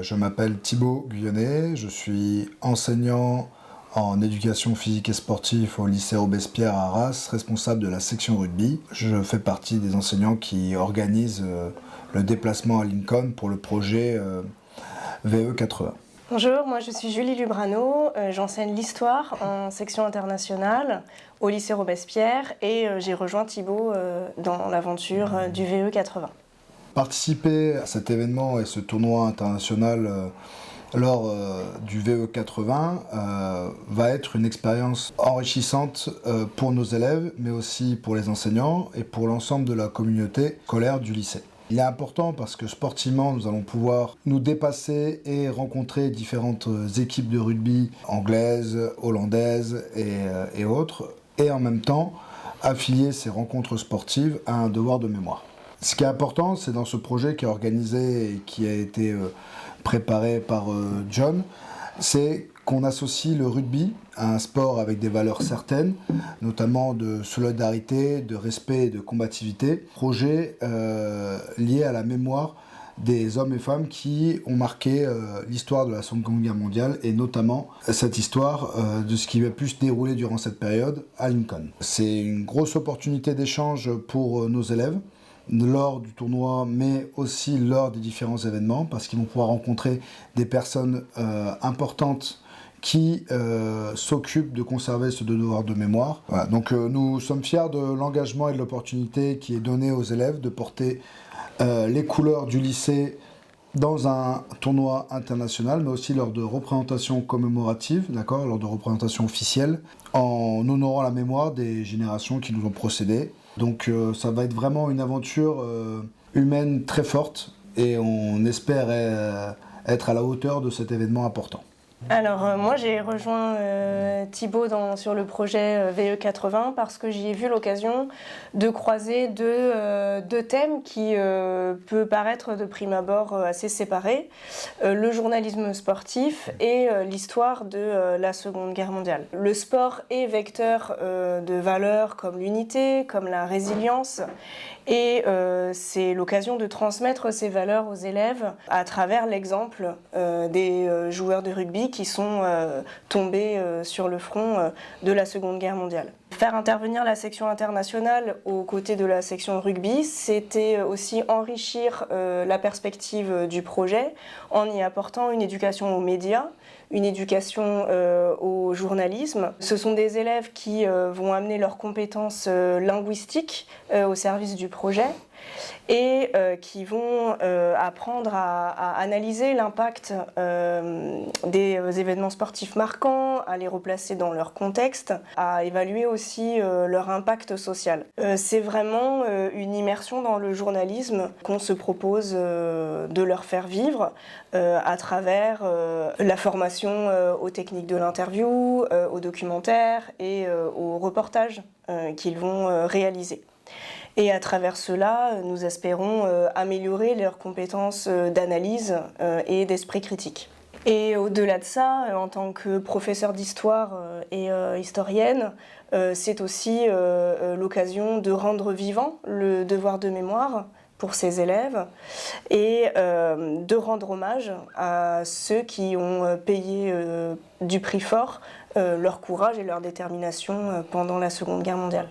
Je m'appelle Thibaut Guyonnet, je suis enseignant en éducation physique et sportive au lycée Robespierre à Arras, responsable de la section rugby. Je fais partie des enseignants qui organisent le déplacement à Lincoln pour le projet VE 80. Bonjour, moi je suis Julie Lubrano, j'enseigne l'histoire en section internationale au lycée Robespierre et j'ai rejoint Thibaut dans l'aventure du VE 80. Participer à cet événement et ce tournoi international lors du VE 80 va être une expérience enrichissante pour nos élèves, mais aussi pour les enseignants et pour l'ensemble de la communauté scolaire du lycée. Il est important parce que sportivement, nous allons pouvoir nous dépasser et rencontrer différentes équipes de rugby anglaises, hollandaises et autres, et en même temps affilier ces rencontres sportives à un devoir de mémoire. Ce qui est important, c'est dans ce projet qui est organisé et qui a été préparé par John, c'est qu'on associe le rugby à un sport avec des valeurs certaines, notamment de solidarité, de respect et de combativité. Projet lié à la mémoire des hommes et femmes qui ont marqué l'histoire de la Seconde Guerre mondiale et notamment cette histoire de ce qui a pu se dérouler durant cette période à Lincoln. C'est une grosse opportunité d'échange pour nos élèves lors du tournoi, mais aussi lors des différents événements, parce qu'ils vont pouvoir rencontrer des personnes importantes qui s'occupent de conserver ce devoir de mémoire. Voilà. Donc nous sommes fiers de l'engagement et de l'opportunité qui est donnée aux élèves de porter les couleurs du lycée dans un tournoi international, mais aussi lors de représentations commémoratives, d'accord, lors de représentations officielles, en honorant la mémoire des générations qui nous ont précédés. Donc ça va être vraiment une aventure humaine très forte et on espère être à la hauteur de cet événement important. Alors moi j'ai rejoint Thibaut sur le projet VE 80 parce que j'y ai vu l'occasion de croiser deux thèmes qui peut paraître de prime abord assez séparés, le journalisme sportif et l'histoire de la Seconde Guerre mondiale. Le sport est vecteur de valeurs comme l'unité, comme la résilience, et c'est l'occasion de transmettre ces valeurs aux élèves à travers l'exemple des joueurs de rugby qui sont tombés sur le front de la Seconde Guerre mondiale. Faire intervenir la section internationale aux côtés de la section rugby, c'était aussi enrichir la perspective du projet en y apportant une éducation aux médias, une éducation au journalisme. Ce sont des élèves qui vont amener leurs compétences linguistiques au service du projet et qui vont apprendre à analyser l'impact des événements sportifs marquants, à les replacer dans leur contexte, à évaluer aussi leur impact social. C'est vraiment une immersion dans le journalisme qu'on se propose de leur faire vivre à travers la formation aux techniques de l'interview, aux documentaires et aux reportages qu'ils vont réaliser. Et à travers cela, nous espérons améliorer leurs compétences d'analyse et d'esprit critique. Et au-delà de ça, en tant que professeur d'histoire et historienne, c'est aussi l'occasion de rendre vivant le devoir de mémoire pour ces élèves et de rendre hommage à ceux qui ont payé du prix fort leur courage et leur détermination pendant la Seconde Guerre mondiale.